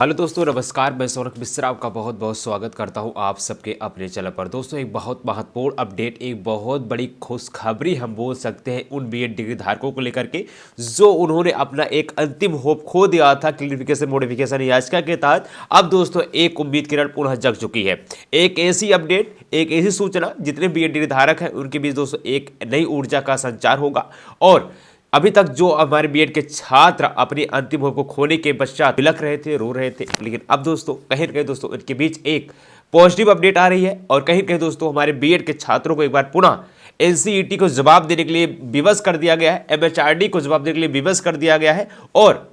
Hello दोस्तों, नमस्कार। मैं सौरभ मिश्रा आपका बहुत बहुत स्वागत करता हूं आप सबके अपने चैनल पर। दोस्तों, एक बहुत महत्वपूर्ण अपडेट, एक बहुत बड़ी खुशखबरी हम बोल सकते हैं उन बीएड डिग्री धारकों को लेकर के जो उन्होंने अपना एक अंतिम होप खो दिया था क्लियरिफिकेशन मॉडिफिकेशन याचिका के तहत। अब दोस्तों एक उम्मीद किरण पुनः जग चुकी है। एक ऐसी अपडेट, एक ऐसी सूचना, जितने बीएड डिग्री धारक हैं उनके बीच दोस्तों एक नई ऊर्जा का संचार होगा। और अभी तक जो हमारे बीएड के छात्र अपनी अंतिम होप को खोने के पश्चात बिलख रहे थे, रो रहे थे, लेकिन अब दोस्तों कहीं न कहीं दोस्तों इनके बीच एक पॉजिटिव अपडेट आ रही है। और कहीं न कहीं दोस्तों हमारे बीएड के छात्रों को एक बार पुनः एनसीईटी को जवाब देने के लिए विवश कर दिया गया है, एमएचआरडी को जवाब देने के लिए विवश कर दिया गया है और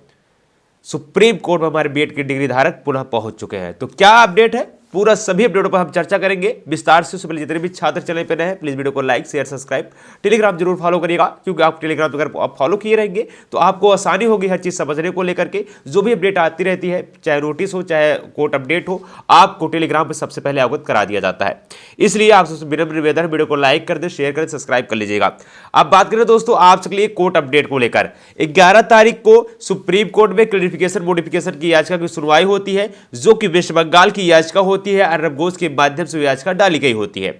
सुप्रीम कोर्ट में हमारे बीएड के डिग्री धारक पुनः पहुंच चुके हैं। तो क्या अपडेट है, पूरा सभी अपडेटों पर हम चर्चा करेंगे विस्तार से। उससे पहले जितने भी छात्र चैनल पर नए हैं प्लीज वीडियो को लाइक शेयर सब्सक्राइब, टेलीग्राम जरूर फॉलो करिएगा, क्योंकि आप टेलीग्राम पर अगर आप फॉलो किए रहेंगे तो आपको आसानी होगी हर चीज समझने को लेकर के। जो भी अपडेट आती रहती है, चाहे नोटिस हो चाहे कोर्ट अपडेट हो, आपको टेलीग्राम पर सबसे पहले अवगत करा दिया जाता है। इसलिए आपसे विनम्र निवेदन है, वीडियो को लाइक कर दे, शेयर कर दे, सब्सक्राइब कर लीजिएगा। अब बात करें दोस्तों आप सबके लिए कोर्ट अपडेट को लेकर, 11 तारीख को सुप्रीम कोर्ट में क्लियरिफिकेशन मॉडिफिकेशन की याचिका की सुनवाई होती है, जो कि वेस्ट बंगाल की याचिका होती है। अर्नब घोष के माध्यम से याचिका डाली गई होती है।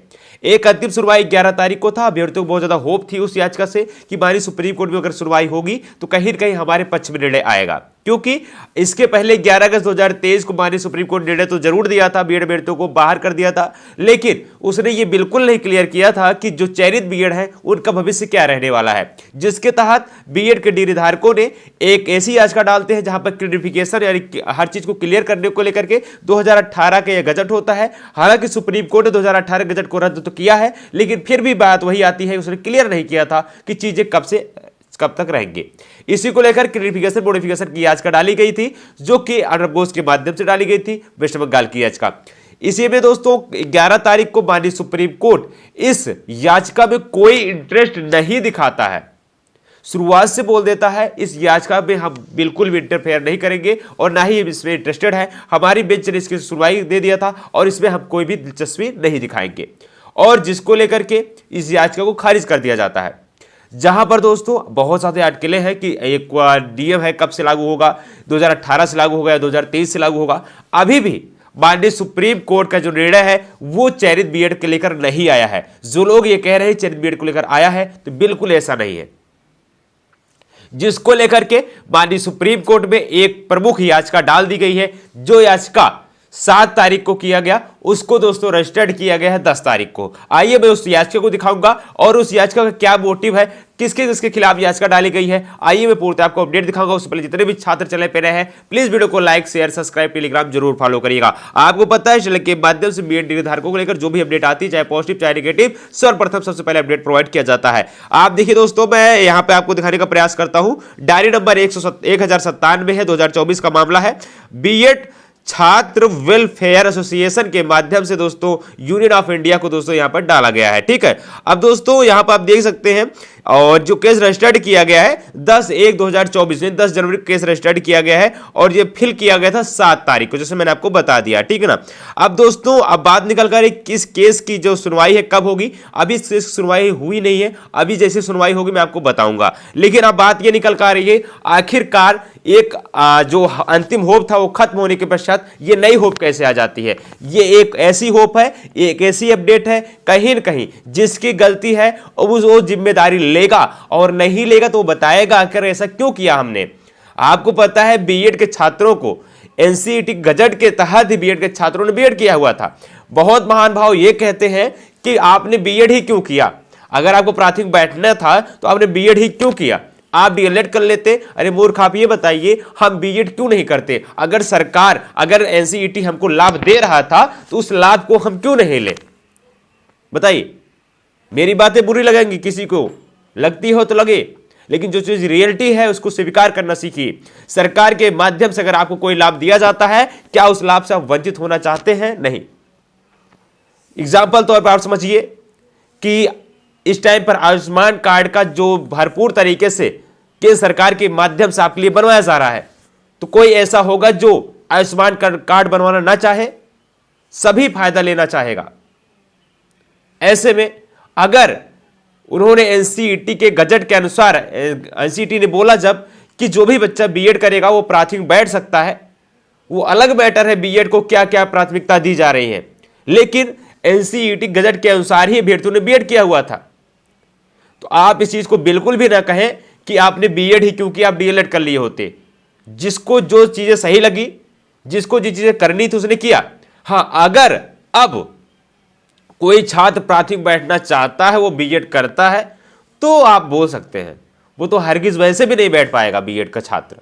एक अंतिम सुनवाई 11 तारीख को था। अभ्यर्थियों को बहुत ज्यादा होप थी उस याचिका से कि मानी सुप्रीम कोर्ट में अगर सुनवाई होगी तो कहीं न कहीं हमारे पक्ष में निर्णय आएगा, क्योंकि इसके पहले 11 अगस्त 2023 को मानी सुप्रीम कोर्ट निर्णय तो जरूर दिया था, बीएड अभ्यर्थियों को बाहर कर दिया था, लेकिन उसने ये बिल्कुल नहीं क्लियर किया था कि जो चयनित बीएड है उनका भविष्य क्या रहने वाला है, जिसके तहत बीएड के डिग्री धारकों ने एक ऐसी याचिका डालते हैं जहां पर क्लियरिफिकेशन यानी हर चीज को क्लियर करने को लेकर के 2018 का यह गजट होता है। हालांकि सुप्रीम कोर्ट ने 2018 गजट को रद्द तो किया है, लेकिन फिर भी बात वही आती है, उसने क्लियर नहीं किया था कि चीजें कब तक रहेंगे। इसी को लेकर क्लियरिफिकेशन मॉडिफिकेशन की याचिका डाली गई थी, जो कि अर्नब घोष के माध्यम से डाली गई थी, वेस्ट बंगाल की याचिका। इसी में दोस्तों 11 तारीख को माननीय सुप्रीम कोर्ट इस याचिका में कोई इंटरेस्ट नहीं दिखाता है, शुरुआत से बोल देता है इस याचिका में हम बिल्कुल भी इंटरफेयर नहीं करेंगे और ना ही इसमें इंटरेस्टेड है। हमारी बेंच ने इसकी सुनवाई दे दिया था और इसमें हम कोई भी दिलचस्पी नहीं दिखाएंगे, और जिसको लेकर के इस याचिका को खारिज कर दिया जाता है। जहां पर दोस्तों बहुत सारे अटकलें हैं कि एक नियम है कब से लागू होगा, 2018 से लागू होगा या 2023 से लागू होगा। अभी भी माननीय सुप्रीम कोर्ट का जो निर्णय है वो चयनित बीएड के लेकर नहीं आया है। जो लोग ये कह रहे हैं चयनित बीएड को लेकर आया है, तो बिल्कुल ऐसा नहीं है। जिसको लेकर के माननीय सुप्रीम कोर्ट में एक प्रमुख याचिका डाल दी गई है। जो याचिका 7 तारीख को किया गया, उसको दोस्तों रजिस्टर्ड किया गया है 10 तारीख को। आइए मैं उस याचिका को दिखाऊंगा और उस याचिका का क्या मोटिव है, किसके किसके खिलाफ याचिका डाली गई है। आइए मैं पूर्णतः आपको अपडेट दिखाऊंगा। उससे पहले जितने भी छात्र चैनल पे नए हैं प्लीज वीडियो को लाइक शेयर सब्सक्राइब टेलीग्राम जरूर फॉलो करिएगा। आपको पता है चैनल के माध्यम से बीएड डिग्री धारकों को लेकर जो भी अपडेट आती है, चाहे पॉजिटिव चाहे नेगेटिव, सर्वप्रथम सबसे पहले अपडेट प्रोवाइड किया जाता है। आप देखिए दोस्तों, मैं यहां पर आपको दिखाने का प्रयास करता हूं। डायरी नंबर 1097 है, 2024 का मामला है। बीएड छात्र वेलफेयर एसोसिएशन के माध्यम से दोस्तों यूनियन ऑफ इंडिया को दोस्तों यहां पर डाला गया है। ठीक है, अब दोस्तों यहां पर आप देख सकते हैं, और जो केस रजिस्टर्ड किया गया है 10/1/2024 में, 10 जनवरी को केस रजिस्टर्ड किया गया है और ये फिल किया गया था 7 तारीख को, जैसे मैंने आपको बता दिया। ठीक है ना। अब दोस्तों अब बात निकल कर किस केस की जो सुनवाई है कब होगी। अभी इस केस की सुनवाई हुई नहीं है, अभी जैसी सुनवाई होगी मैं आपको बताऊंगा। लेकिन अब बात ये निकल कर आ रही है, आखिरकार एक जो अंतिम होप था वो खत्म होने के पश्चात ये नई होप कैसे आ जाती है। ये एक ऐसी होप है, एक ऐसी अपडेट है कहीं न कहीं जिसकी गलती है वो जिम्मेदारी लेगा, और नहीं लेगा तो बताएगा आखिर ऐसा क्यों किया हमने। आपको पता है बीएड के छात्रों को एनसीईटी गजट के तहत ही बीएड के छात्रों ने बीएड किया हुआ था। बहुत महान भाव ये कहते हैं कि आपने बीएड ही क्यों किया, अगर आपको प्राथमिक बैठना था तो आपने बीएड ही क्यों किया, आप डीएलएड कर लेते। अरे मूर्ख, आप ये बताइए हम बीएड क्यों नहीं करते। अगर सरकार, अगर एनसीईटी हमको लाभ दे रहा था तो उस लाभ को हम क्यों नहीं ले, बताइए। मेरी बातें बुरी लगेंगी, किसी को लगती हो तो लगे, लेकिन जो चीज रियलिटी है उसको स्वीकार करना सीखिए। सरकार के माध्यम से अगर आपको कोई लाभ दिया जाता है, क्या उस लाभ से आप वंचित होना चाहते हैं? नहीं। एग्जाम्पल तौर पर आप समझिए कि इस टाइम पर आयुष्मान कार्ड का जो भरपूर तरीके से केंद्र सरकार के माध्यम से आपके लिए बनवाया जा रहा है, तो कोई ऐसा होगा जो आयुष्मान कार्ड बनवाना ना चाहे, सभी फायदा लेना चाहेगा। ऐसे में अगर उन्होंने एनसीईटी के गजट के अनुसार, एनसीईटी ने बोला जब कि जो भी बच्चा बीएड करेगा वो प्राथमिक बैठ सकता है, वो अलग मैटर है बीएड को क्या क्या प्राथमिकता दी जा रही है, लेकिन एनसीईटी गजट के अनुसार ही अभ्यर्थियों ने बीएड किया हुआ था। तो आप इस चीज को बिल्कुल भी ना कहें कि आपने बीएड ही क्यों किया, आप डीएलएड कर लिए होते। जिसको जो चीजें सही लगी, जिसको जो चीजें करनी थी उसने किया। हाँ, अगर अब कोई छात्र प्राथमिक बैठना चाहता है, वो बीएड करता है, तो आप बोल सकते हैं। वो तो हरगिज वैसे भी नहीं बैठ पाएगा बीएड का छात्र।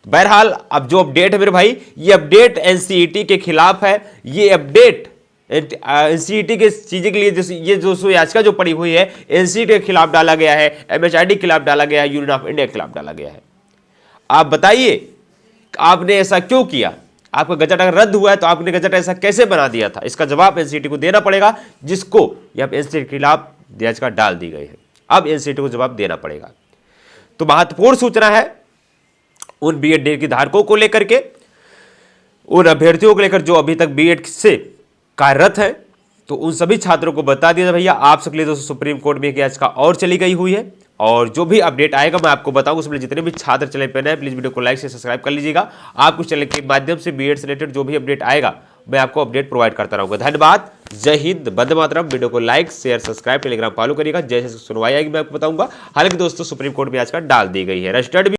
बहरहाल अब जो अपडेट है मेरे भाई, ये अपडेट एनसीईटी के खिलाफ है। ये अपडेट एनसीईटी के चीजें के लिए ये जो याचिका जो पड़ी हुई है एनसीईटी के खिलाफ डाला गया है, एमएचआरडी के खिलाफ डाला गया है, यूनियन ऑफ इंडिया के खिलाफ डाला गया है। आप बताइए आपने ऐसा क्यों किया? आपका गजट अगर रद्द हुआ है तो आपने गजट ऐसा कैसे बना दिया था? इसका जवाब एनसीईटी को देना पड़ेगा, जिसको यह एनसीईटी के खिलाफ याचिका डाल दी गई है। अब एनसीईटी को जवाब देना पड़ेगा। तो महत्वपूर्ण सूचना है उन बीएड डिग्री धारकों को लेकर के, उन अभ्यर्थियों को लेकर जो अभी तक बीएड से कार्यरत है। तो उन सभी छात्रों को बता दिया भैया, आप सबके लिए दोस्तों सुप्रीम कोर्ट में एक याचिका और चली गई हुई है, और जो भी अपडेट आएगा मैं आपको बताऊंगा। उसमें जितने भी छात्र चैनल पर नए, प्लीज वीडियो को लाइक से सब्सक्राइब कर लीजिएगा। आपको चैनल के माध्यम से बीएड से रिलेटेड जो भी अपडेट आएगा मैं आपको अपडेट प्रोवाइड करता रहूंगा। धन्यवाद, जय हिंद, वंदे मातरम। वीडियो को like share subscribe Telegram follow करिएगा। जैसे सुनवाई आएगी मैं आपको बताऊंगा। हालांकि दोस्तों सुप्रीम कोर्ट में याचिका डाल दी गई है, रजिस्टर्ड